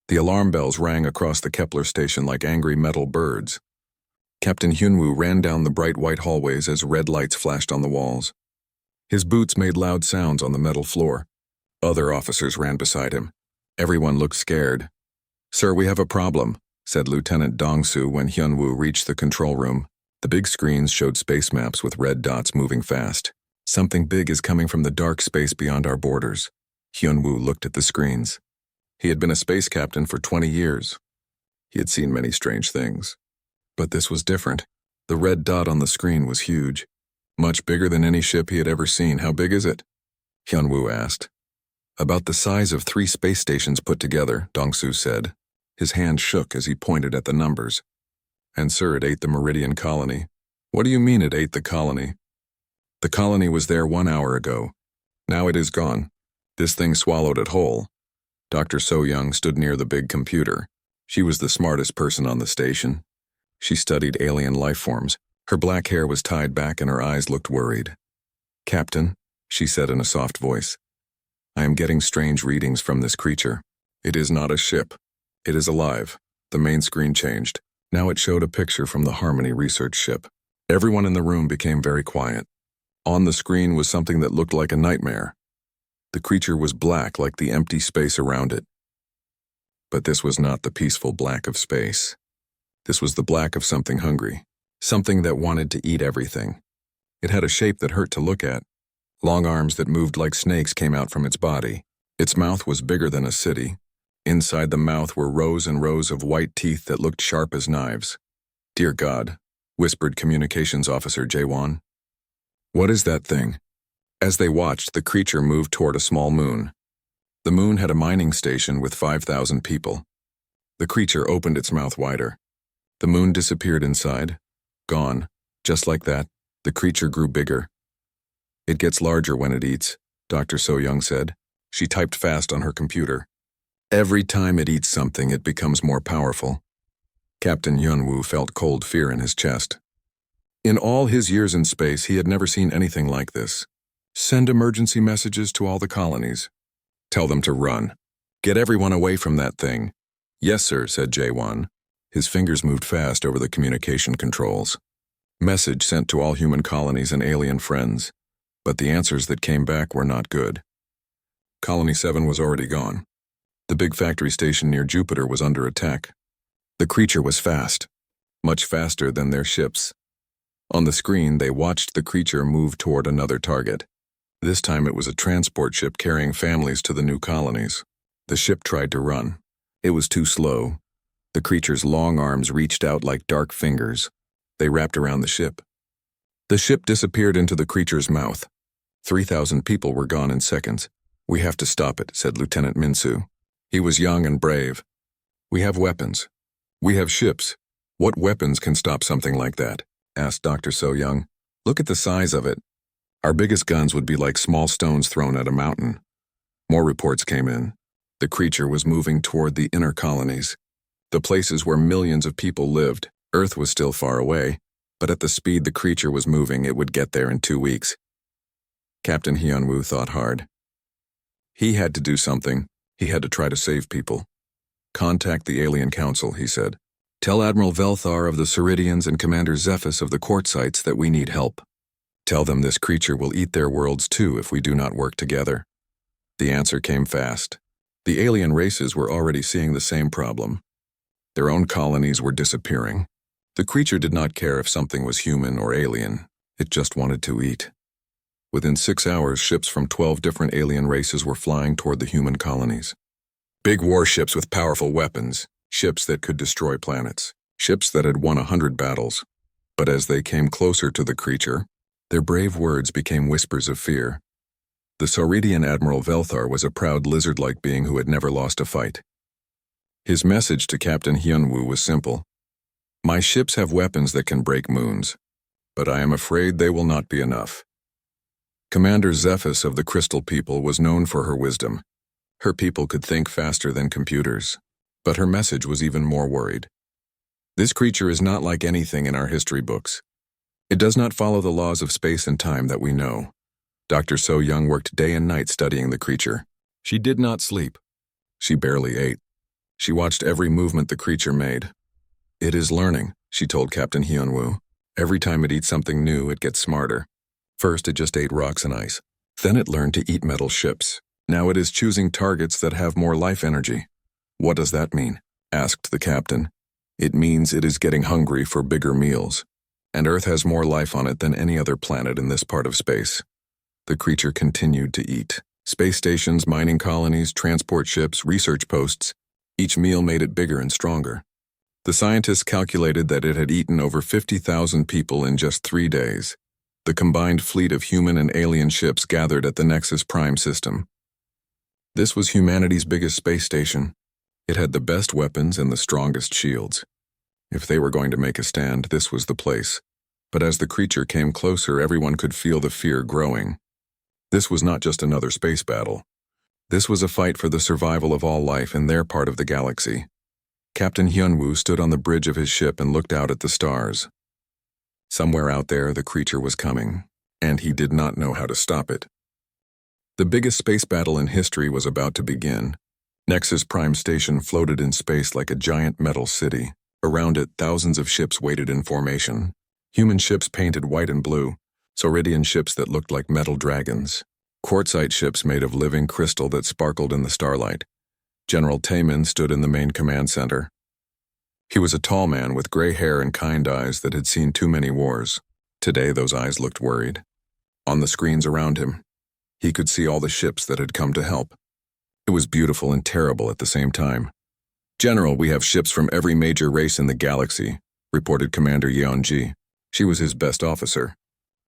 The alarm bells rang across the Kepler station like angry metal birds. Captain Hyunwoo ran down the bright white hallways as red lights flashed on the walls. His boots made loud sounds on the metal floor. Other officers ran beside him. Everyone looked scared. "Sir, we have a problem," said Lieutenant Dong-soo when Hyunwoo reached the control room. The big screens showed space maps with red dots moving fast. "Something big is coming from the dark space beyond our borders." Hyunwoo looked at the screens. He had been a space captain for 20 years. He had seen many strange things. But this was different. The red dot on the screen was huge. Much bigger than any ship he had ever seen. "How big is it?" Hyunwoo asked. "About the size of 3 space stations put together," Dong-soo said. His hand shook as he pointed at the numbers. "And sir, it ate the Meridian colony." "What do you mean it ate the colony?" "The colony was there 1 hour ago. Now it is gone. This thing swallowed it whole." Dr. So-young stood near the big computer. She was the smartest person on the station. She studied alien life forms. Her black hair was tied back and her eyes looked worried. "Captain," she said in a soft voice, "I am getting strange readings from this creature. It is not a ship. It is alive." The main screen changed. Now it showed a picture from the Harmony research ship. Everyone in the room became very quiet. On the screen was something that looked like a nightmare. The creature was black like the empty space around it. But this was not the peaceful black of space. This was the black of something hungry, something that wanted to eat everything. It had a shape that hurt to look at. Long arms that moved like snakes came out from its body. Its mouth was bigger than a city. Inside the mouth were rows and rows of white teeth that looked sharp as knives. "Dear God," whispered Communications Officer Jae-won. "What is that thing?" As they watched, the creature moved toward a small moon. The moon had a mining station with 5,000 people. The creature opened its mouth wider. The moon disappeared inside. Gone. Just like that, the creature grew bigger. "It gets larger when it eats," Dr. So-young said. She typed fast on her computer. "Every time it eats something, it becomes more powerful." Captain Hyunwoo felt cold fear in his chest. In all his years in space, he had never seen anything like this. "Send emergency messages to all the colonies. Tell them to run. Get everyone away from that thing." "Yes, sir," said Jae-won. His fingers moved fast over the communication controls. Message sent to all human colonies and alien friends. But the answers that came back were not good. Colony 7 was already gone. The big factory station near Jupiter was under attack. The creature was fast, much faster than their ships. On the screen, they watched the creature move toward another target. This time it was a transport ship carrying families to the new colonies. The ship tried to run. It was too slow. The creature's long arms reached out like dark fingers. They wrapped around the ship. The ship disappeared into the creature's mouth. 3,000 people were gone in seconds. "We have to stop it," said Lieutenant Min-soo. He was young and brave. "We have weapons. We have ships. What weapons can stop something like that?" asked Dr. So-young. "Look at the size of it. Our biggest guns would be like small stones thrown at a mountain." More reports came in. The creature was moving toward the inner colonies, the places where millions of people lived. Earth was still far away, but at the speed the creature was moving, it would get there in 2 weeks. Captain Hyunwoo thought hard. He had to do something. He had to try to save people. "Contact the Alien Council," he said. "Tell Admiral Velthar of the Ceridians and Commander Zephys of the Quartzites that we need help. Tell them this creature will eat their worlds too if we do not work together." The answer came fast. The alien races were already seeing the same problem. Their own colonies were disappearing. The creature did not care if something was human or alien. It just wanted to eat. Within 6 hours, ships from 12 different alien races were flying toward the human colonies. Big warships with powerful weapons, ships that could destroy planets, ships that had won 100 battles. But as they came closer to the creature, their brave words became whispers of fear. The Sauridian Admiral Velthar was a proud lizard-like being who had never lost a fight. His message to Captain Hyunwoo was simple. "My ships have weapons that can break moons, but I am afraid they will not be enough." Commander Zephys of the Crystal People was known for her wisdom. Her people could think faster than computers, but her message was even more worried. "This creature is not like anything in our history books. It does not follow the laws of space and time that we know." Dr. So-young worked day and night studying the creature. She did not sleep. She barely ate. She watched every movement the creature made. "It is learning," she told Captain Hyunwoo. "Every time it eats something new, it gets smarter. First, it just ate rocks and ice. Then it learned to eat metal ships. Now it is choosing targets that have more life energy." "What does that mean?" asked the captain. "It means it is getting hungry for bigger meals. And Earth has more life on it than any other planet in this part of space." The creature continued to eat. Space stations, mining colonies, transport ships, research posts. Each meal made it bigger and stronger. The scientists calculated that it had eaten over 50,000 people in just 3 days. The combined fleet of human and alien ships gathered at the Nexus Prime system. This was humanity's biggest space station. It had the best weapons and the strongest shields. If they were going to make a stand, this was the place. But as the creature came closer, everyone could feel the fear growing. This was not just another space battle. This was a fight for the survival of all life in their part of the galaxy. Captain Hyunwoo stood on the bridge of his ship and looked out at the stars. Somewhere out there, the creature was coming, and he did not know how to stop it. The biggest space battle in history was about to begin. Nexus Prime Station floated in space like a giant metal city. Around it, thousands of ships waited in formation. Human ships painted white and blue, Sauridian ships that looked like metal dragons, quartzite ships made of living crystal that sparkled in the starlight. General Taemin stood in the main command center. He was a tall man with gray hair and kind eyes that had seen too many wars. Today, those eyes looked worried. On the screens around him, he could see all the ships that had come to help. It was beautiful and terrible at the same time. "General, we have ships from every major race in the galaxy," reported Commander Yeonji. She was his best officer.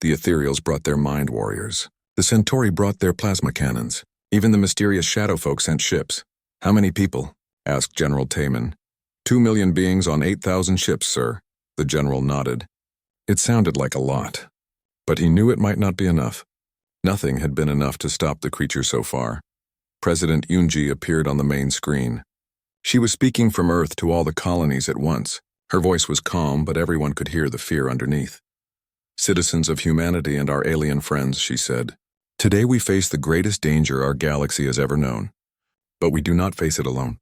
The Ethereals brought their mind warriors. The Centauri brought their plasma cannons. Even the mysterious shadow folk sent ships. "How many people?" asked General Taemin. 2 million beings on 8,000 ships, sir." The general nodded. It sounded like a lot, but he knew it might not be enough. Nothing had been enough to stop the creature so far. President Yoonji appeared on the main screen. She was speaking from Earth to all the colonies at once. Her voice was calm, but everyone could hear the fear underneath. "Citizens of humanity and our alien friends," she said. "Today we face the greatest danger our galaxy has ever known. But we do not face it alone.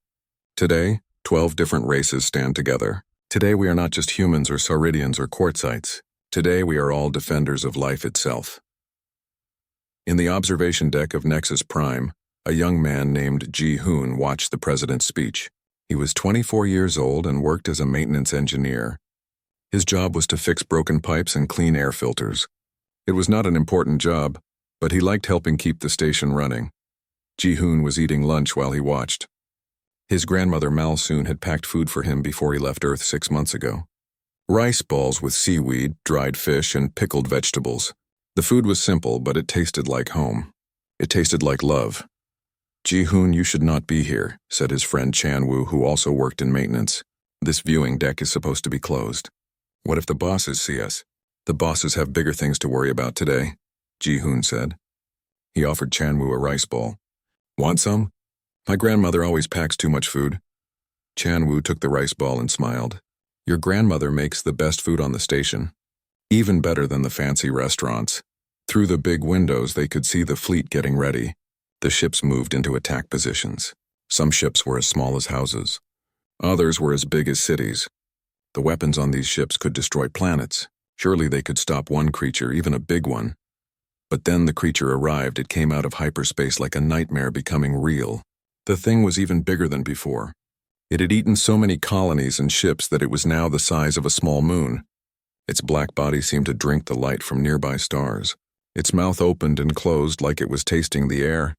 Today, 12 different races stand together. Today we are not just humans or Sauridians or quartzites. Today we are all defenders of life itself." In the observation deck of Nexus Prime, a young man named Ji-hoon watched the president's speech. He was 24 years old and worked as a maintenance engineer. His job was to fix broken pipes and clean air filters. It was not an important job, but he liked helping keep the station running. Ji-hoon was eating lunch while he watched. His grandmother Malsoon had packed food for him before he left Earth 6 months ago. Rice balls with seaweed, dried fish, and pickled vegetables. The food was simple, but it tasted like home. It tasted like love. "Ji-hoon, you should not be here," said his friend Chan-woo, who also worked in maintenance. "This viewing deck is supposed to be closed." "What if the bosses see us?" "The bosses have bigger things to worry about today," Ji-hoon said. He offered Chan-woo a rice ball. "Want some?" "My grandmother always packs too much food." Chan-woo took the rice ball and smiled. "Your grandmother makes the best food on the station. Even better than the fancy restaurants." Through the big windows, they could see the fleet getting ready. The ships moved into attack positions. Some ships were as small as houses. Others were as big as cities. The weapons on these ships could destroy planets. Surely they could stop one creature, even a big one. But then the creature arrived. It came out of hyperspace like a nightmare becoming real. The thing was even bigger than before. It had eaten so many colonies and ships that it was now the size of a small moon. Its black body seemed to drink the light from nearby stars. Its mouth opened and closed like it was tasting the air.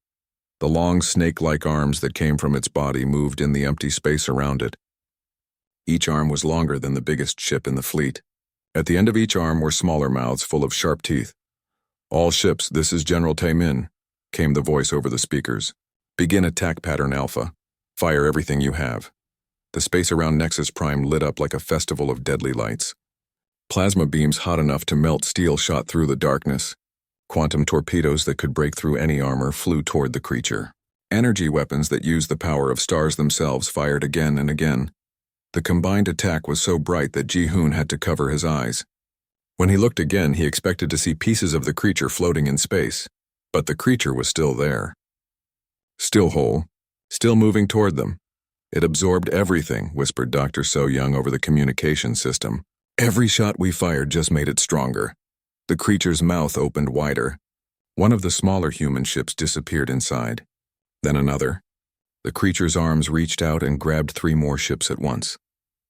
The long snake-like arms that came from its body moved in the empty space around it. Each arm was longer than the biggest ship in the fleet. At the end of each arm were smaller mouths full of sharp teeth. "All ships, this is General Taemin," came the voice over the speakers. "Begin attack pattern Alpha. Fire everything you have." The space around Nexus Prime lit up like a festival of deadly lights. Plasma beams hot enough to melt steel shot through the darkness. Quantum torpedoes that could break through any armor flew toward the creature. Energy weapons that used the power of stars themselves fired again and again. The combined attack was so bright that Ji-hoon had to cover his eyes. When he looked again, he expected to see pieces of the creature floating in space, but the creature was still there. Still whole, still moving toward them. It absorbed everything, whispered Dr. So Young over the communication system. Every shot we fired just made it stronger. The creature's mouth opened wider. One of the smaller human ships disappeared inside. Then another. The creature's arms reached out and grabbed 3 more ships at once.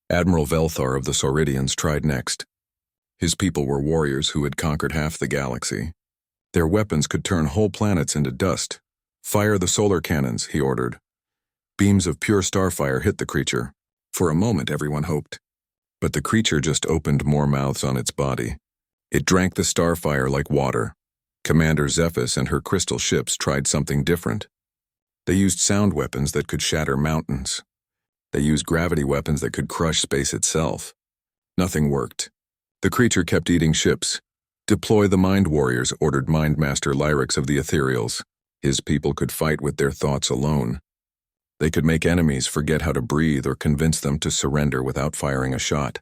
Admiral Velthar of the Sauridians tried next. His people were warriors who had conquered half the galaxy. Their weapons could turn whole planets into dust. Fire the solar cannons, he ordered. Beams of pure starfire hit the creature. For a moment, everyone hoped. But the creature just opened more mouths on its body. It drank the starfire like water. Commander Zephys and her crystal ships tried something different. They used sound weapons that could shatter mountains. They used gravity weapons that could crush space itself. Nothing worked. The creature kept eating ships. Deploy the Mind Warriors, ordered Mindmaster Lyrax of the Ethereals. His people could fight with their thoughts alone. They could make enemies forget how to breathe or convince them to surrender without firing a shot.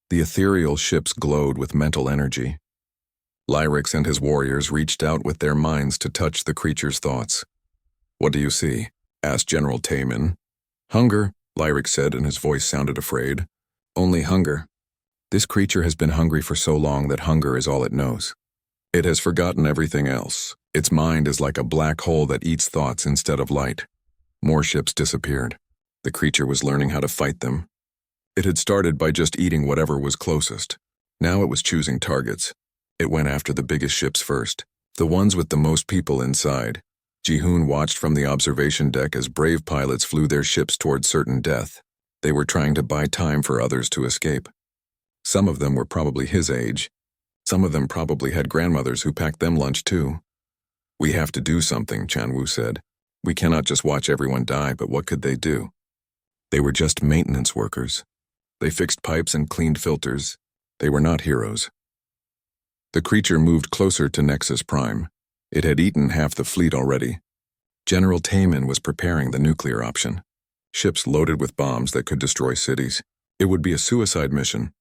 The ethereal ships glowed with mental energy. Lyrax and his warriors reached out with their minds to touch the creature's thoughts. "What do you see?" asked General Taman. "Hunger," Lyrax said, and his voice sounded afraid. "Only hunger. This creature has been hungry for so long that hunger is all it knows. It has forgotten everything else. Its mind is like a black hole that eats thoughts instead of light." More ships disappeared. The creature was learning how to fight them. It had started by just eating whatever was closest. Now it was choosing targets. It went after the biggest ships first, the ones with the most people inside. Jihoon watched from the observation deck as brave pilots flew their ships toward certain death. They were trying to buy time for others to escape. Some of them were probably his age. Some of them probably had grandmothers who packed them lunch too. "We have to do something," Chanwu said. "We cannot just watch everyone die, but what could they do?" They were just maintenance workers. They fixed pipes and cleaned filters. They were not heroes. The creature moved closer to Nexus Prime. It had eaten half the fleet already. General Taman was preparing the nuclear option. Ships loaded with bombs that could destroy cities. It would be a suicide mission,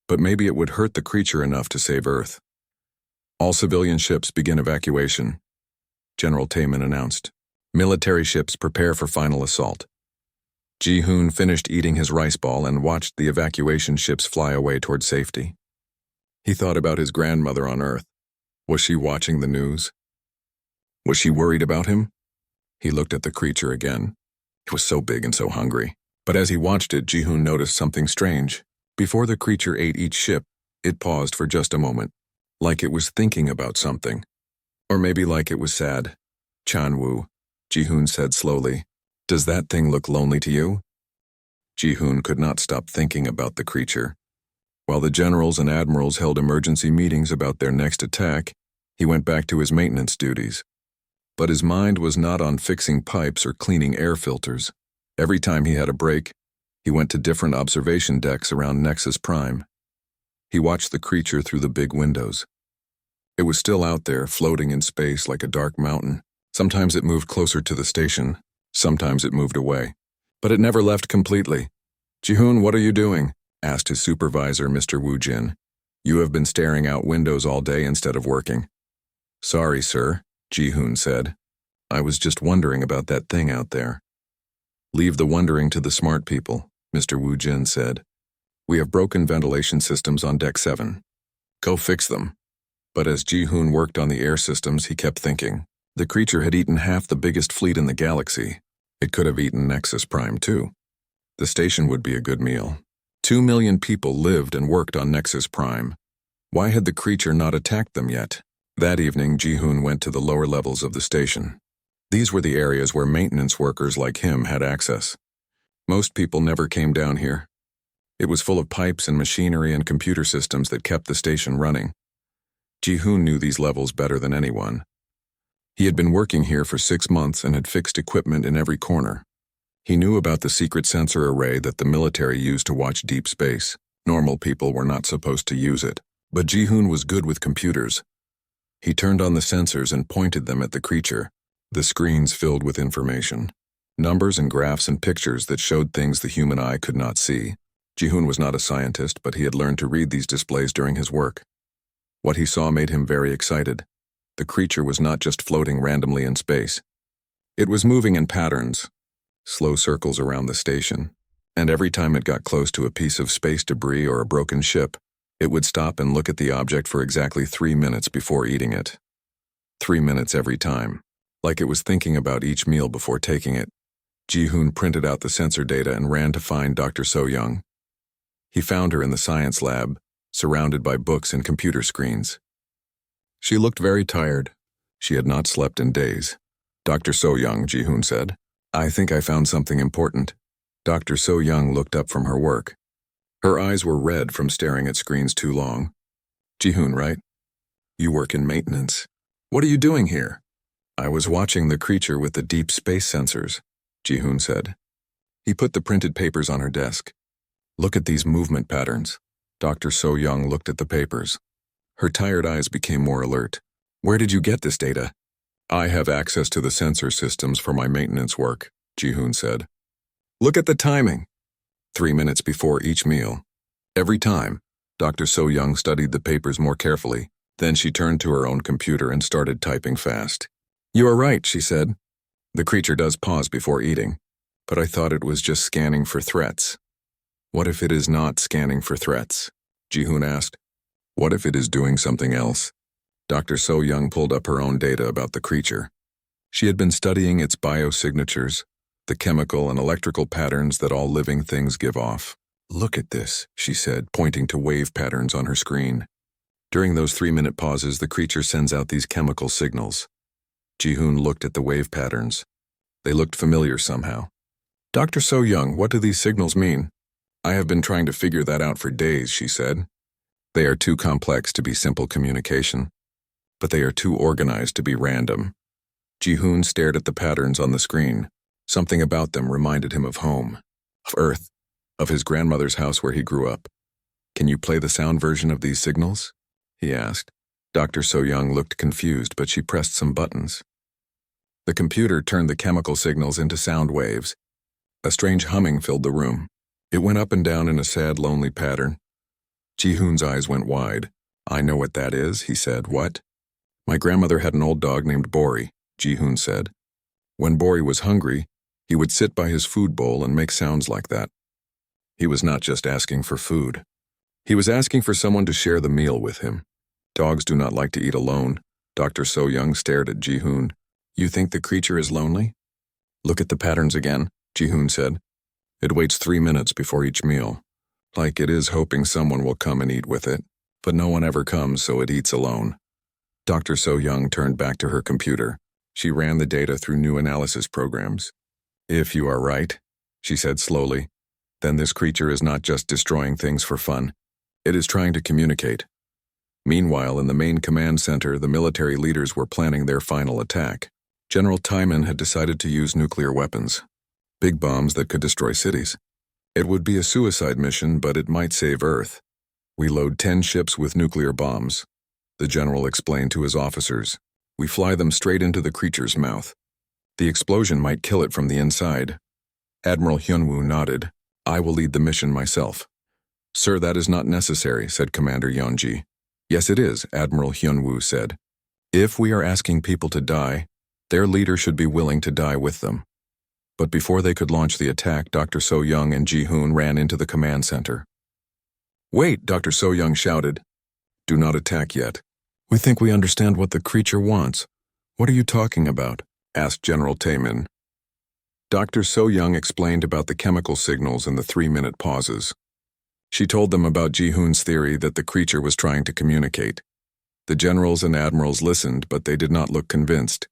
but maybe it would hurt the creature enough to save Earth. "All civilian ships begin evacuation," General Taman announced. "Military ships prepare for final assault." Jihoon finished eating his rice ball and watched the evacuation ships fly away toward safety. He thought about his grandmother on Earth. Was she watching the news? Was she worried about him? He looked at the creature again. It was so big and so hungry. But as he watched it, Jihoon noticed something strange. Before the creature ate each ship, it paused for just a moment, like it was thinking about something. Or maybe like it was sad. "Chanwu," Jihoon said slowly, "does that thing look lonely to you?" Jihoon could not stop thinking about the creature. While the generals and admirals held emergency meetings about their next attack, he went back to his maintenance duties. But his mind was not on fixing pipes or cleaning air filters. Every time he had a break, he went to different observation decks around Nexus Prime. He watched the creature through the big windows. It was still out there, floating in space like a dark mountain. Sometimes it moved closer to the station, sometimes it moved away. But it never left completely. "Jihoon, what are you doing?" asked his supervisor, Mr. Wu Jin. "You have been staring out windows all day instead of working." "Sorry, sir," Jihoon said. "I was just wondering about that thing out there." "Leave the wondering to the smart people," Mr. Wu Jin said. "We have broken ventilation systems on Deck 7. Go fix them." But as Jihoon worked on the air systems, he kept thinking. The creature had eaten half the biggest fleet in the galaxy. It could have eaten Nexus Prime too. The station would be a good meal. 2 million people lived and worked on Nexus Prime. Why had the creature not attacked them yet? That evening, Jihoon went to the lower levels of the station. These were the areas where maintenance workers like him had access. Most people never came down here. It was full of pipes and machinery and computer systems that kept the station running. Jihoon knew these levels better than anyone. He had been working here for 6 months and had fixed equipment in every corner. He knew about the secret sensor array that the military used to watch deep space. Normal people were not supposed to use it, but Jihoon was good with computers. He turned on the sensors and pointed them at the creature. The screens filled with information. Numbers and graphs and pictures that showed things the human eye could not see. Jihoon was not a scientist, but he had learned to read these displays during his work. What he saw made him very excited. The creature was not just floating randomly in space. It was moving in patterns. slow circles around the station, and every time it got close to a piece of space debris or a broken ship, it would stop and look at the object for exactly 3 minutes before eating it. 3 minutes every time, like it was thinking about each meal before taking it. Ji-hoon printed out the sensor data and ran to find Dr. So-young. He found her in the science lab, surrounded by books and computer screens. She looked very tired. She had not slept in days. "Dr. So-young," Ji-hoon said, "I think I found something important." Dr. So-young looked up from her work. Her eyes were red from staring at screens too long. "Ji-hoon, right? You work in maintenance. What are you doing here?" "I was watching the creature with the deep space sensors," Ji-hoon said. He put the printed papers on her desk. "Look at these movement patterns." Dr. So-young looked at the papers. Her tired eyes became more alert. "Where did you get this data?" "I have access to the sensor systems for my maintenance work," Ji-hoon said. "Look at the timing. 3 minutes before each meal." Every time, Dr. So-young studied the papers more carefully. Then she turned to her own computer and started typing fast. "You are right," she said. "The creature does pause before eating, but I thought it was just scanning for threats." "What if it is not scanning for threats?" Ji-hoon asked. "What if it is doing something else?" Dr. So-young pulled up her own data about the creature. She had been studying its biosignatures, the chemical and electrical patterns that all living things give off. "Look at this," she said, pointing to wave patterns on her screen. During those 3-minute pauses, the creature sends out these chemical signals. Ji-hoon looked at the wave patterns. They looked familiar somehow. "Dr. So-young, what do these signals mean?" "I have been trying to figure that out for days," she said. "They are too complex to be simple communication, but they are too organized to be random." Ji-hoon stared at the patterns on the screen. Something about them reminded him of home, of Earth, of his grandmother's house where he grew up. "Can you play the sound version of these signals?" he asked. Dr. So-young looked confused, but she pressed some buttons. The computer turned the chemical signals into sound waves. A strange humming filled the room. It went up and down in a sad, lonely pattern. Ji-hoon's eyes went wide. "I know what that is," he said. "What?" "My grandmother had an old dog named Bori," Ji-hoon said. "When Bori was hungry, he would sit by his food bowl and make sounds like that. He was not just asking for food. He was asking for someone to share the meal with him. Dogs do not like to eat alone." Dr. So-young stared at Ji-hoon. "You think the creature is lonely?" "Look at the patterns again," Ji-hoon said. "It waits 3 minutes before each meal, like it is hoping someone will come and eat with it, but no one ever comes, so it eats alone." Dr. So-young turned back to her computer. She ran the data through new analysis programs. "If you are right," she said slowly, "then this creature is not just destroying things for fun. It is trying to communicate." Meanwhile, in the main command center, the military leaders were planning their final attack. General Timon had decided to use nuclear weapons, big bombs that could destroy cities. It would be a suicide mission, but it might save Earth. "We load 10 ships with nuclear bombs," the general explained to his officers. "We fly them straight into the creature's mouth. The explosion might kill it from the inside." Admiral Hyunwoo nodded. "I will lead the mission myself." "Sir, that is not necessary," said Commander Yeonji. "Yes, it is," Admiral Hyunwoo said. "If we are asking people to die, their leader should be willing to die with them." But before they could launch the attack, Dr. So-young and Ji-hoon ran into the command center. "Wait," Dr. So-young shouted. "Do not attack yet. We think we understand what the creature wants." "What are you talking about?" asked General Taemin. Dr. So-young explained about the chemical signals and the 3-minute pauses. She told them about Ji-hoon's theory that the creature was trying to communicate. The generals and admirals listened, but they did not look convinced.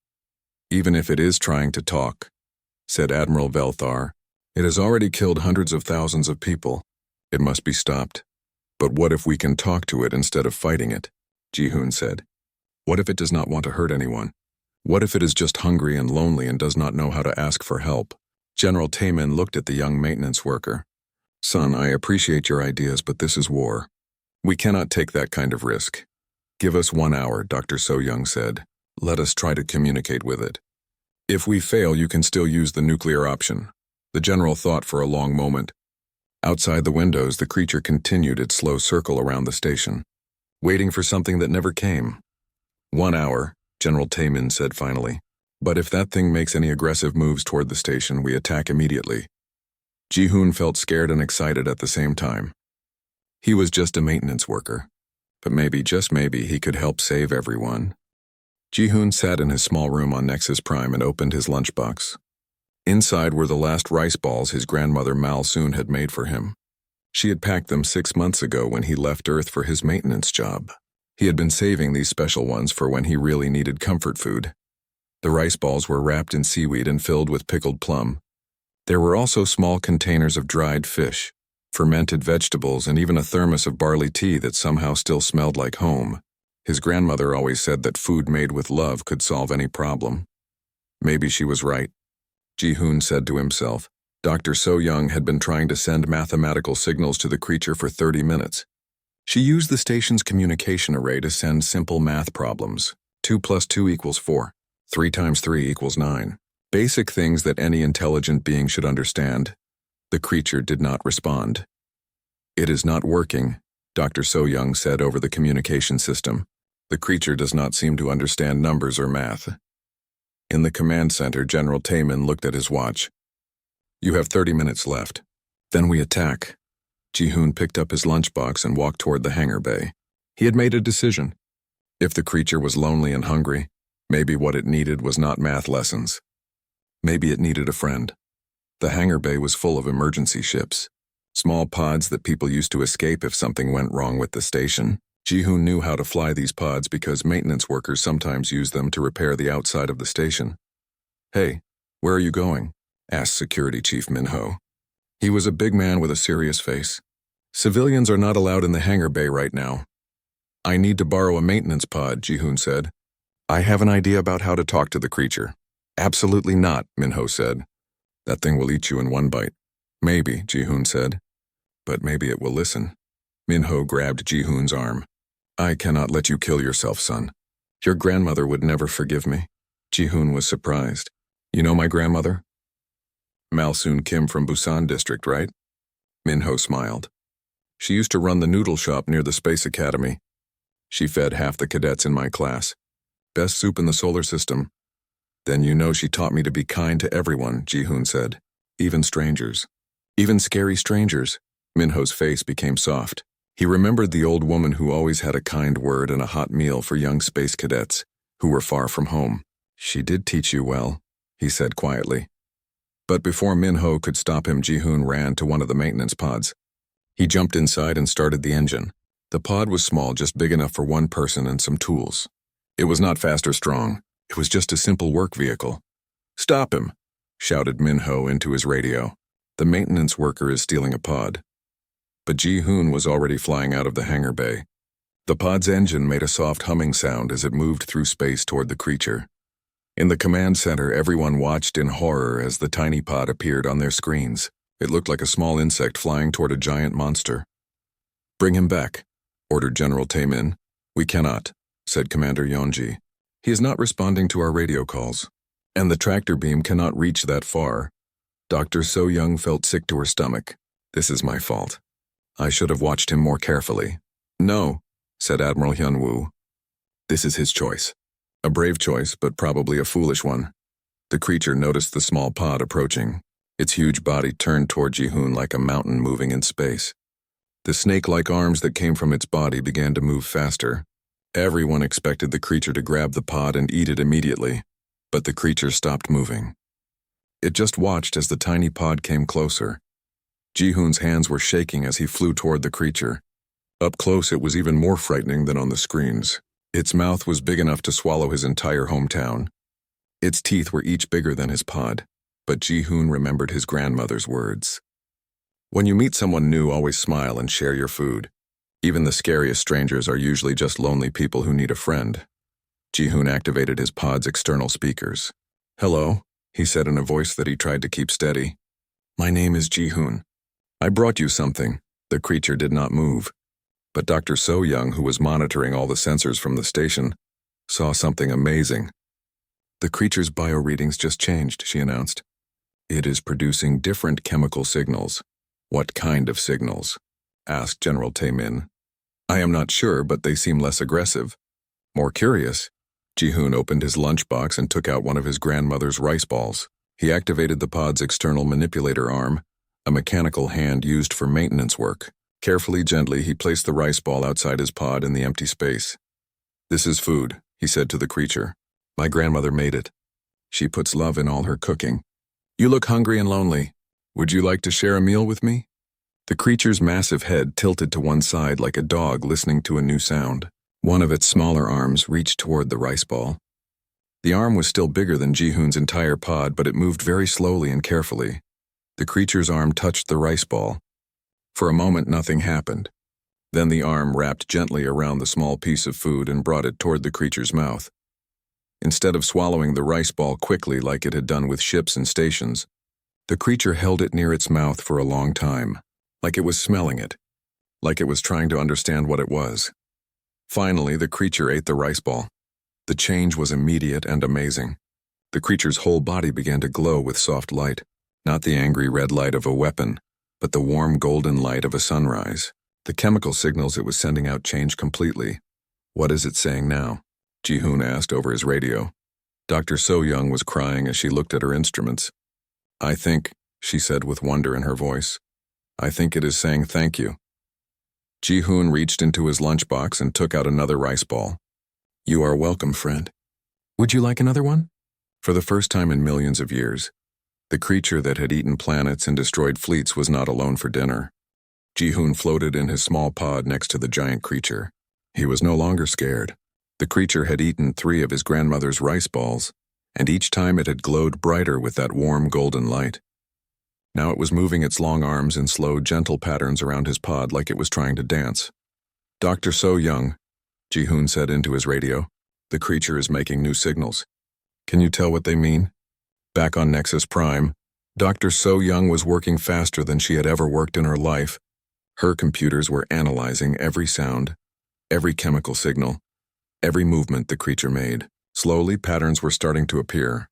"Even if it is trying to talk," said Admiral Velthar, "it has already killed hundreds of thousands of people. It must be stopped." "But what if we can talk to it instead of fighting it?" Ji-hoon said. "What if it does not want to hurt anyone? What if it is just hungry and lonely and does not know how to ask for help?" General Taemin looked at the young maintenance worker. "Son, I appreciate your ideas, but this is war. We cannot take that kind of risk. Give us 1 hour," Dr. So-young said. "Let us try to communicate with it. If we fail, you can still use the nuclear option." The general thought for a long moment. Outside the windows, the creature continued its slow circle around the station, waiting for something that never came. 1 hour, General Taemin said finally. But if that thing makes any aggressive moves toward the station, we attack immediately. Ji-hoon felt scared and excited at the same time. He was just a maintenance worker. But maybe, just maybe, he could help save everyone. Ji-hoon sat in his small room on Nexus Prime and opened his lunchbox. Inside were the last rice balls his grandmother Mal-soon had made for him. She had packed them 6 months ago when he left Earth for his maintenance job. He had been saving these special ones for when he really needed comfort food. The rice balls were wrapped in seaweed and filled with pickled plum. There were also small containers of dried fish, fermented vegetables, and even a thermos of barley tea that somehow still smelled like home. His grandmother always said that food made with love could solve any problem. Maybe she was right. Ji-hoon said to himself. Dr. So-young had been trying to send mathematical signals to the creature for 30 minutes. She used the station's communication array to send simple math problems. 2 + 2 = 4. 3 × 3 = 9. Basic things that any intelligent being should understand. The creature did not respond. It is not working, Dr. So-young said over the communication system. The creature does not seem to understand numbers or math. In the command center, General Taemin looked at his watch. You have 30 minutes left. Then we attack. Ji-hoon picked up his lunchbox and walked toward the hangar bay. He had made a decision. If the creature was lonely and hungry, maybe what it needed was not math lessons. Maybe it needed a friend. The hangar bay was full of emergency ships, small pods that people used to escape if something went wrong with the station. Ji-hoon knew how to fly these pods because maintenance workers sometimes use them to repair the outside of the station. Hey, where are you going? Asked Security Chief Min-ho. He was a big man with a serious face. Civilians are not allowed in the hangar bay right now. I need to borrow a maintenance pod, Ji-hoon said. I have an idea about how to talk to the creature. Absolutely not, Min-ho said. That thing will eat you in one bite. Maybe, Ji-hoon said. But maybe it will listen. Min-ho grabbed Ji-hoon's arm. I cannot let you kill yourself, son. Your grandmother would never forgive me. Ji-hoon was surprised. You know my grandmother? Mal-soon Kim from Busan District, right? Min-ho smiled. She used to run the noodle shop near the Space Academy. She fed half the cadets in my class. Best soup in the solar system. Then you know she taught me to be kind to everyone, Ji-hoon said. Even strangers. Even scary strangers. Min-ho's face became soft. He remembered the old woman who always had a kind word and a hot meal for young space cadets who were far from home. She did teach you well, he said quietly. But before Min-ho could stop him, Ji-hoon ran to one of the maintenance pods. He jumped inside and started the engine. The pod was small, just big enough for one person and some tools. It was not fast or strong. It was just a simple work vehicle. Stop him, shouted Min-ho into his radio. The maintenance worker is stealing a pod. But Ji-hoon was already flying out of the hangar bay. The pod's engine made a soft humming sound as it moved through space toward the creature. In the command center, everyone watched in horror as the tiny pod appeared on their screens. It looked like a small insect flying toward a giant monster. Bring him back, ordered General Taemin. We cannot, said Commander Yeonji. He is not responding to our radio calls, and the tractor beam cannot reach that far. Dr. So-young felt sick to her stomach. This is my fault. I should have watched him more carefully. No, said Admiral Hyun-woo. This is his choice. A brave choice, but probably a foolish one. The creature noticed the small pod approaching. Its huge body turned toward Ji-hoon like a mountain moving in space. The snake-like arms that came from its body began to move faster. Everyone expected the creature to grab the pod and eat it immediately, but the creature stopped moving. It just watched as the tiny pod came closer. Ji-hoon's hands were shaking as he flew toward the creature. Up close, it was even more frightening than on the screens. Its mouth was big enough to swallow his entire hometown. Its teeth were each bigger than his pod, but Ji-hoon remembered his grandmother's words. When you meet someone new, always smile and share your food. Even the scariest strangers are usually just lonely people who need a friend. Ji-hoon activated his pod's external speakers. Hello, he said in a voice that he tried to keep steady. My name is Ji-hoon. I brought you something. The creature did not move. But Dr. So-young, who was monitoring all the sensors from the station, saw something amazing. The creature's bioreadings just changed, she announced. It is producing different chemical signals. What kind of signals? Asked General Taemin. I am not sure, but they seem less aggressive. More curious. Ji-hoon opened his lunchbox and took out one of his grandmother's rice balls. He activated the pod's external manipulator arm, a mechanical hand used for maintenance work. Carefully, gently, he placed the rice ball outside his pod in the empty space. "This is food," he said to the creature. "My grandmother made it. She puts love in all her cooking. You look hungry and lonely. Would you like to share a meal with me?" The creature's massive head tilted to one side like a dog listening to a new sound. One of its smaller arms reached toward the rice ball. The arm was still bigger than Ji-hoon's entire pod, but it moved very slowly and carefully. The creature's arm touched the rice ball. For a moment, nothing happened. Then the arm wrapped gently around the small piece of food and brought it toward the creature's mouth. Instead of swallowing the rice ball quickly like it had done with ships and stations, the creature held it near its mouth for a long time, like it was smelling it, like it was trying to understand what it was. Finally, the creature ate the rice ball. The change was immediate and amazing. The creature's whole body began to glow with soft light, not the angry red light of a weapon, but the warm golden light of a sunrise. The chemical signals it was sending out changed completely. "What is it saying now?" Ji-hoon asked over his radio. Dr. So-young was crying as she looked at her instruments. "I think," she said with wonder in her voice, "I think it is saying thank you." Ji-hoon reached into his lunchbox and took out another rice ball. "You are welcome, friend. Would you like another one?" For the first time in millions of years, the creature that had eaten planets and destroyed fleets was not alone for dinner. Ji-hoon floated in his small pod next to the giant creature. He was no longer scared. The creature had eaten 3 of his grandmother's rice balls, and each time it had glowed brighter with that warm golden light. Now it was moving its long arms in slow, gentle patterns around his pod like it was trying to dance. "Dr. So-young," Ji-hoon said into his radio, "the creature is making new signals. Can you tell what they mean?" Back on Nexus Prime, Dr. So-young was working faster than she had ever worked in her life. Her computers were analyzing every sound, every chemical signal, every movement the creature made. Slowly, patterns were starting to appear.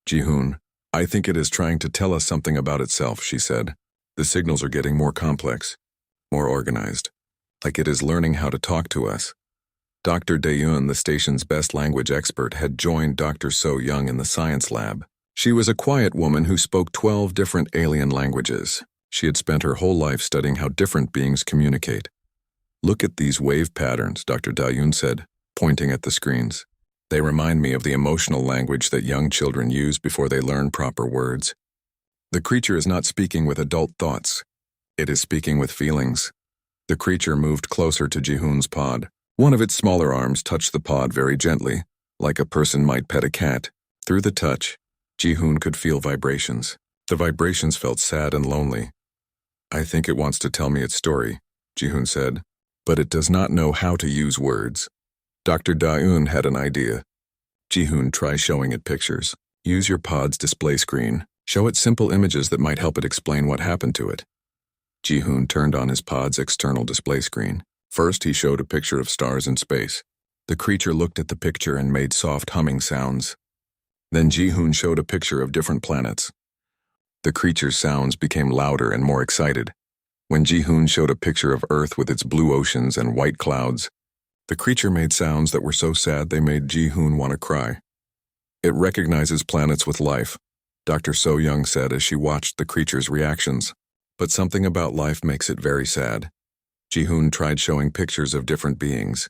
"Ji-hoon, I think it is trying to tell us something about itself," she said. "The signals are getting more complex, more organized, like it is learning how to talk to us." Dr. Daeun, the station's best language expert, had joined Dr. So-young in the science lab. She was a quiet woman who spoke 12 different alien languages. She had spent her whole life studying how different beings communicate. "Look at these wave patterns," Dr. Daeun said, pointing at the screens. "They remind me of the emotional language that young children use before they learn proper words. The creature is not speaking with adult thoughts. It is speaking with feelings." The creature moved closer to Ji-hoon's pod. One of its smaller arms touched the pod very gently, like a person might pet a cat. Through the touch, Ji-hoon could feel vibrations. The vibrations felt sad and lonely. "I think it wants to tell me its story," Ji-hoon said, "but it does not know how to use words." Dr. Daeun had an idea. "Ji-hoon, try showing it pictures. Use your pod's display screen. Show it simple images that might help it explain what happened to it." Ji-hoon turned on his pod's external display screen. First, he showed a picture of stars in space. The creature looked at the picture and made soft humming sounds. Then Ji-hoon showed a picture of different planets. The creature's sounds became louder and more excited. When Ji-hoon showed a picture of Earth with its blue oceans and white clouds, the creature made sounds that were so sad they made Ji-hoon want to cry. "It recognizes planets with life," Dr. So-young said as she watched the creature's reactions. "But something about life makes it very sad." Ji-hoon tried showing pictures of different beings.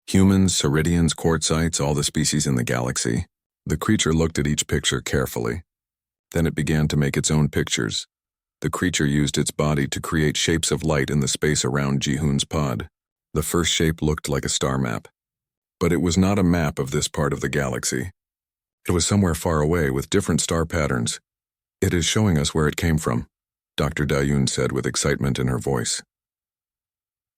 Humans, Ceridians, Quartzites, all the species in the galaxy. The creature looked at each picture carefully. Then it began to make its own pictures. The creature used its body to create shapes of light in the space around Ji-hoon's pod. The first shape looked like a star map. But it was not a map of this part of the galaxy. It was somewhere far away with different star patterns. "It is showing us where it came from," Dr. Daeun said with excitement in her voice.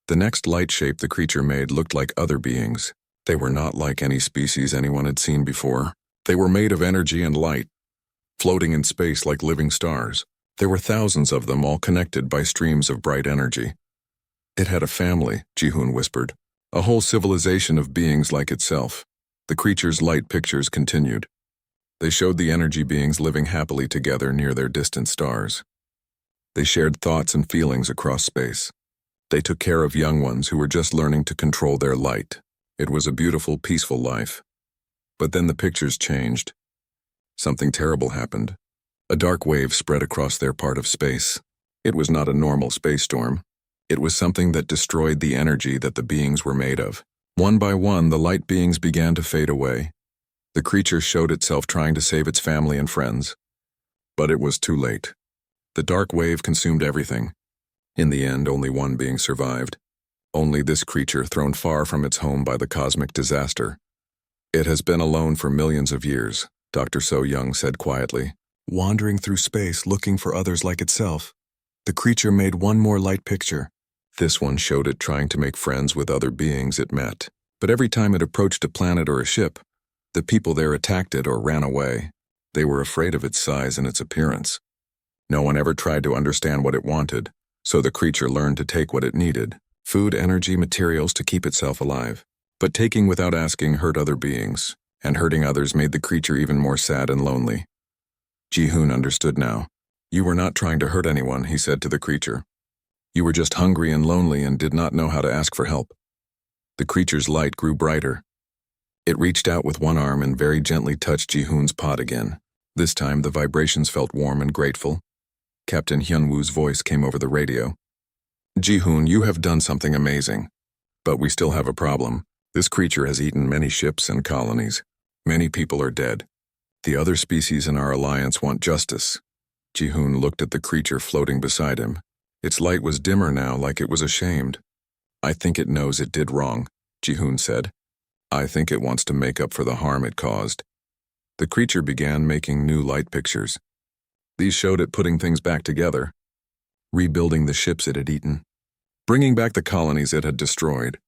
The next light shape the creature made looked like other beings. They were not like any species anyone had seen before. They were made of energy and light, floating in space like living stars. There were thousands of them, all connected by streams of bright energy. "It had a family," Ji-hoon whispered. "A whole civilization of beings like itself." The creature's light pictures continued. They showed the energy beings living happily together near their distant stars. They shared thoughts and feelings across space. They took care of young ones who were just learning to control their light. It was a beautiful, peaceful life. But then the pictures changed. Something terrible happened. A dark wave spread across their part of space. It was not a normal space storm. It was something that destroyed the energy that the beings were made of. One by one, the light beings began to fade away. The creature showed itself trying to save its family and friends. But it was too late. The dark wave consumed everything. In the end, only one being survived. Only this creature thrown far from its home by the cosmic disaster. It has been alone for millions of years, Dr. So Young said quietly, wandering through space looking for others like itself. The creature made one more light picture. This one showed it trying to make friends with other beings it met. But every time it approached a planet or a ship, the people there attacked it or ran away. They were afraid of its size and its appearance. No one ever tried to understand what it wanted, so the creature learned to take what it needed, food, energy, materials to keep itself alive. But taking without asking hurt other beings, and hurting others made the creature even more sad and lonely. Ji-hoon understood now. You were not trying to hurt anyone, he said to the creature. You were just hungry and lonely and did not know how to ask for help. The creature's light grew brighter. It reached out with one arm and very gently touched Ji-hoon's pod again. This time the vibrations felt warm and grateful. Captain Hyunwoo's voice came over the radio. Ji-hoon, you have done something amazing. But we still have a problem. This creature has eaten many ships and colonies. Many people are dead. The other species in our alliance want justice. Ji-hoon looked at the creature floating beside him. Its light was dimmer now, like it was ashamed. I think it knows it did wrong, Ji-hoon said. I think it wants to make up for the harm it caused. The creature began making new light pictures. These showed it putting things back together, rebuilding the ships it had eaten, bringing back the colonies it had destroyed.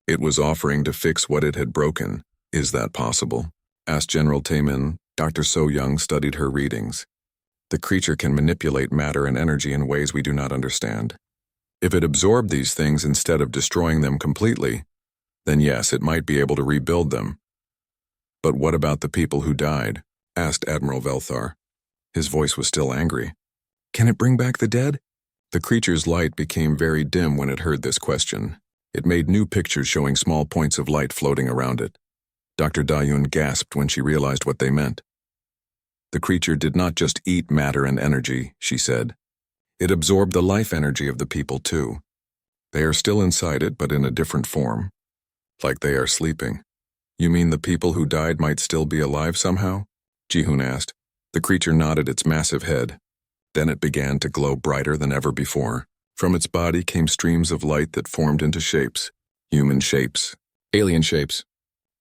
It was offering to fix what it had broken. Is that possible? Asked General Taemin. Dr. So Young studied her readings. The creature can manipulate matter and energy in ways we do not understand. If it absorbed these things instead of destroying them completely, then yes, it might be able to rebuild them. But what about the people who died? Asked Admiral Velthar. His voice was still angry. Can it bring back the dead? The creature's light became very dim when it heard this question. It made new pictures showing small points of light floating around it. Dr. Dayun gasped when she realized what they meant. The creature did not just eat matter and energy, she said. It absorbed the life energy of the people too. They are still inside it, but in a different form. Like they are sleeping. You mean the people who died might still be alive somehow? Ji-hoon asked. The creature nodded its massive head. Then it began to glow brighter than ever before. From its body came streams of light that formed into shapes. Human shapes. Alien shapes.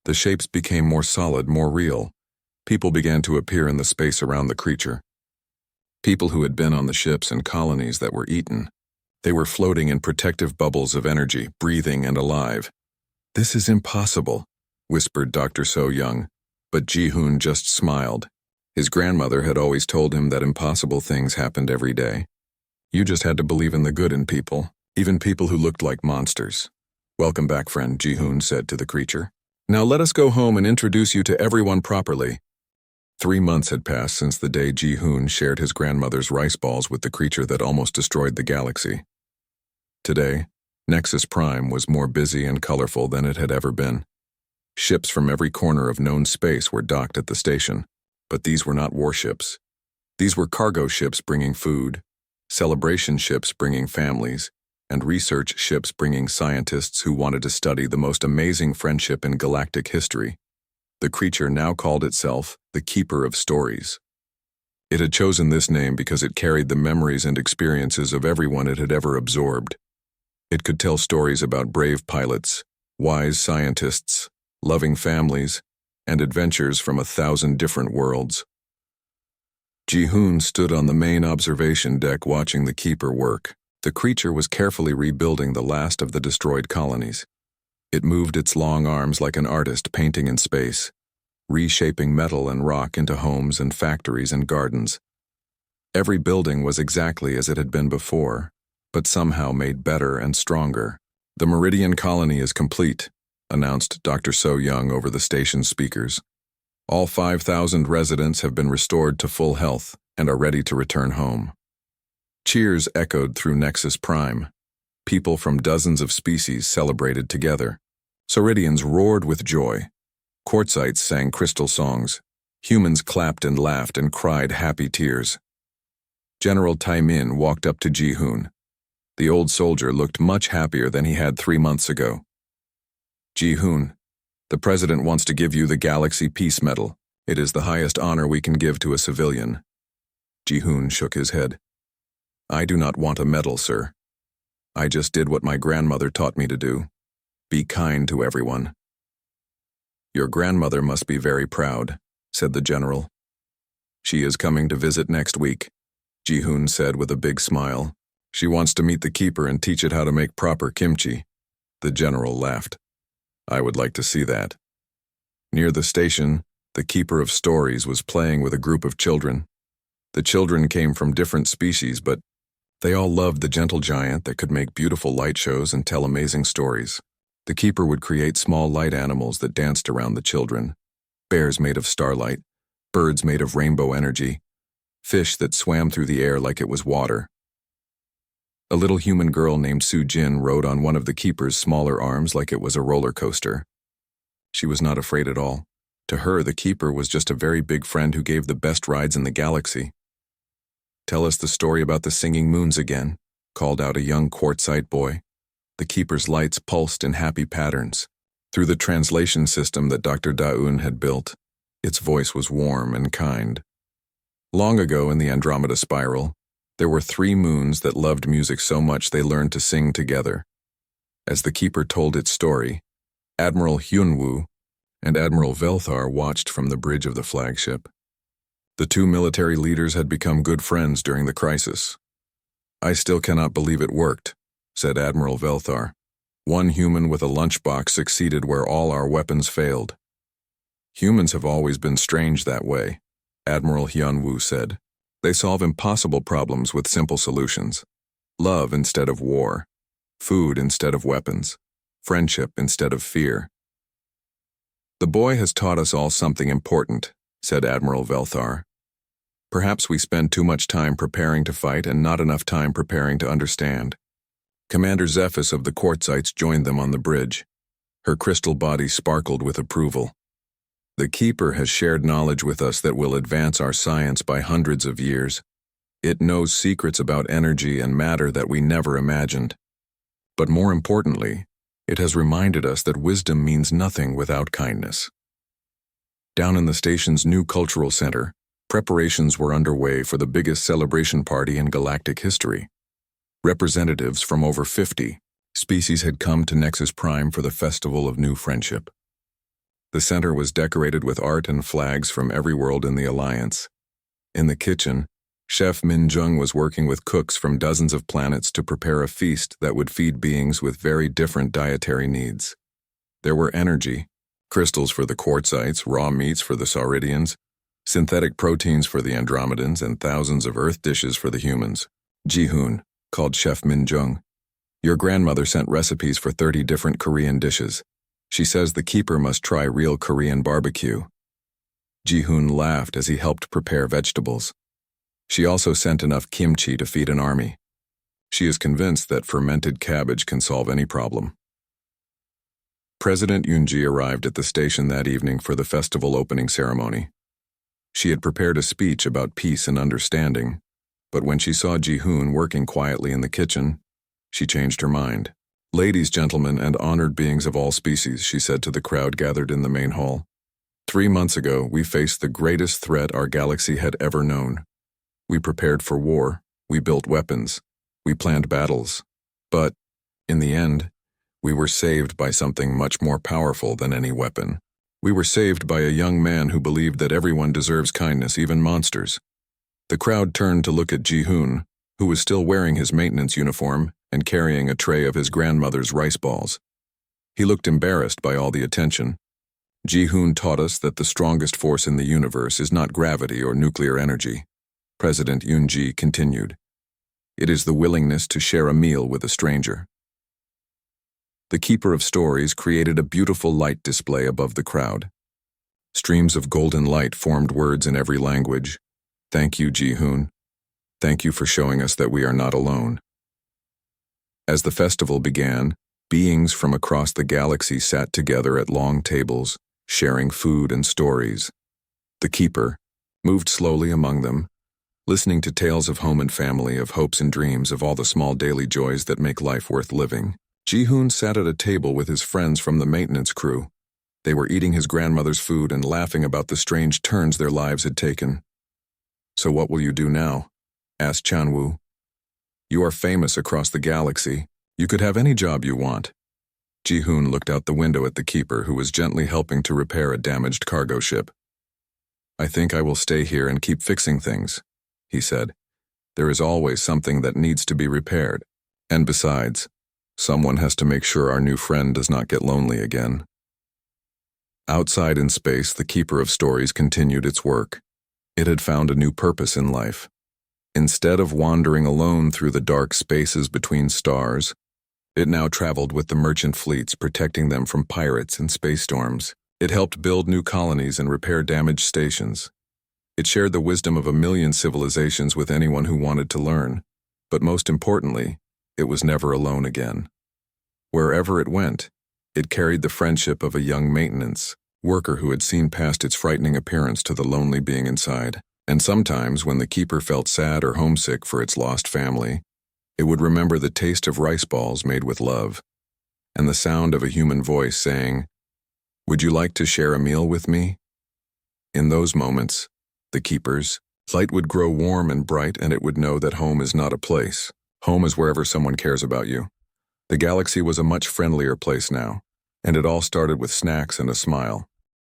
The shapes became more solid, more real. People began to appear in the space around the creature. People who had been on the ships and colonies that were eaten. They were floating in protective bubbles of energy, breathing and alive. This is impossible, whispered Dr. So Young. But Ji-hoon just smiled. His grandmother had always told him that impossible things happened every day. You just had to believe in the good in people, even people who looked like monsters. Welcome back, friend, Ji-hoon said to the creature. Now let us go home and introduce you to everyone properly. 3 months had passed since the day Ji-hoon shared his grandmother's rice balls with the creature that almost destroyed the galaxy. Today, Nexus Prime was more busy and colorful than it had ever been. Ships from every corner of known space were docked at the station, but these were not warships. These were cargo ships bringing food, celebration ships bringing families, and research ships bringing scientists who wanted to study the most amazing friendship in galactic history. The creature now called itself the Keeper of Stories. It had chosen this name because it carried the memories and experiences of everyone it had ever absorbed. It could tell stories about brave pilots, wise scientists, loving families, and adventures from 1,000 different worlds. Ji-hoon stood on the main observation deck watching the Keeper work. The creature was carefully rebuilding the last of the destroyed colonies. It moved its long arms like an artist painting in space, reshaping metal and rock into homes and factories and gardens. Every building was exactly as it had been before, but somehow made better and stronger. The Meridian colony is complete, announced Dr. So Young over the station speakers. All 5,000 residents have been restored to full health and are ready to return home. Cheers echoed through Nexus Prime. People from dozens of species celebrated together. Ceridians roared with joy. Quartzites sang crystal songs. Humans clapped and laughed and cried happy tears. General Tai Min walked up to Ji-hoon. The old soldier looked much happier than he had 3 months ago. Ji-hoon, the president wants to give you the Galaxy Peace Medal. It is the highest honor we can give to a civilian. Ji-hoon shook his head. I do not want a medal, sir. I just did what my grandmother taught me to do. Be kind to everyone. Your grandmother must be very proud, said the general. She is coming to visit next week, Ji-hoon said with a big smile. She wants to meet the keeper and teach it how to make proper kimchi. The general laughed. I would like to see that. Near the station, the keeper of stories was playing with a group of children. The children came from different species, but they all loved the gentle giant that could make beautiful light shows and tell amazing stories. The keeper would create small light animals that danced around the children. Bears made of starlight, birds made of rainbow energy, fish that swam through the air like it was water. A little human girl named Su Jin rode on one of the keeper's smaller arms like it was a roller coaster. She was not afraid at all. To her, the keeper was just a very big friend who gave the best rides in the galaxy. Tell us the story about the singing moons again, called out a young quartzite boy. The keeper's lights pulsed in happy patterns. Through the translation system that Dr. Daun had built, its voice was warm and kind. Long ago in the Andromeda Spiral, there were 3 moons that loved music so much they learned to sing together. As the keeper told its story, Admiral Hyunwoo and Admiral Velthar watched from the bridge of the flagship. The 2 military leaders had become good friends during the crisis. I still cannot believe it worked, said Admiral Velthar. One human with a lunchbox succeeded where all our weapons failed. Humans have always been strange that way, Admiral Hyunwoo said. They solve impossible problems with simple solutions. Love instead of war. Food instead of weapons. Friendship instead of fear. The boy has taught us all something important, said Admiral Velthar. Perhaps we spend too much time preparing to fight and not enough time preparing to understand. Commander Zephys of the Quartzites joined them on the bridge. Her crystal body sparkled with approval. The Keeper has shared knowledge with us that will advance our science by hundreds of years. It knows secrets about energy and matter that we never imagined. But more importantly, it has reminded us that wisdom means nothing without kindness. Down in the station's new cultural center, preparations were underway for the biggest celebration party in galactic history. Representatives from over 50 species had come to Nexus Prime for the Festival of New Friendship. The center was decorated with art and flags from every world in the Alliance. In the kitchen, Chef Min Jung was working with cooks from dozens of planets to prepare a feast that would feed beings with very different dietary needs. There were energy, crystals for the Quartzites, raw meats for the Sauridians, synthetic proteins for the Andromedans, and thousands of earth dishes for the humans. Ji-hoon, called Chef Min Jung. Your grandmother sent recipes for 30 different Korean dishes. She says the Keeper must try real Korean barbecue. Ji-hoon laughed as he helped prepare vegetables. She also sent enough kimchi to feed an army. She is convinced that fermented cabbage can solve any problem. President Yoonji arrived at the station that evening for the festival opening ceremony. She had prepared a speech about peace and understanding, but when she saw Ji-hoon working quietly in the kitchen, she changed her mind. Ladies, gentlemen, and honored beings of all species, she said to the crowd gathered in the main hall. 3 months ago, we faced the greatest threat our galaxy had ever known. We prepared for war, we built weapons, we planned battles. But, in the end, we were saved by something much more powerful than any weapon. We were saved by a young man who believed that everyone deserves kindness, even monsters. The crowd turned to look at Ji-hoon, who was still wearing his maintenance uniform and carrying a tray of his grandmother's rice balls. He looked embarrassed by all the attention. Ji-hoon taught us that the strongest force in the universe is not gravity or nuclear energy. President Yoonji continued. It is the willingness to share a meal with a stranger. The Keeper of Stories created a beautiful light display above the crowd. Streams of golden light formed words in every language. Thank you, Ji-hoon. Thank you for showing us that we are not alone. As the festival began, beings from across the galaxy sat together at long tables, sharing food and stories. The keeper moved slowly among them, listening to tales of home and family, of hopes and dreams, of all the small daily joys that make life worth living. Ji-hoon sat at a table with his friends from the maintenance crew. They were eating his grandmother's food and laughing about the strange turns their lives had taken. "So what will you do now?" asked Chanwoo. "You are famous across the galaxy. You could have any job you want." Ji-hoon looked out the window at the keeper, who was gently helping to repair a damaged cargo ship. "I think I will stay here and keep fixing things," he said. "There is always something that needs to be repaired. And besides, someone has to make sure our new friend does not get lonely again." Outside in space, the Keeper of Stories continued its work. It had found a new purpose in life. Instead of wandering alone through the dark spaces between stars, it now traveled with the merchant fleets, protecting them from pirates and space storms. It helped build new colonies and repair damaged stations. It shared the wisdom of a million civilizations with anyone who wanted to learn. But most importantly, it was never alone again. Wherever it went, it carried the friendship of a young maintenance worker who had seen past its frightening appearance to the lonely being inside. And sometimes, when the keeper felt sad or homesick for its lost family, it would remember the taste of rice balls made with love, and the sound of a human voice saying, "Would you like to share a meal with me?" In those moments, the keeper's light would grow warm and bright, and it would know that home is not a place. Home is wherever someone cares about you. The galaxy was a much friendlier place now, and it all started with snacks and a smile.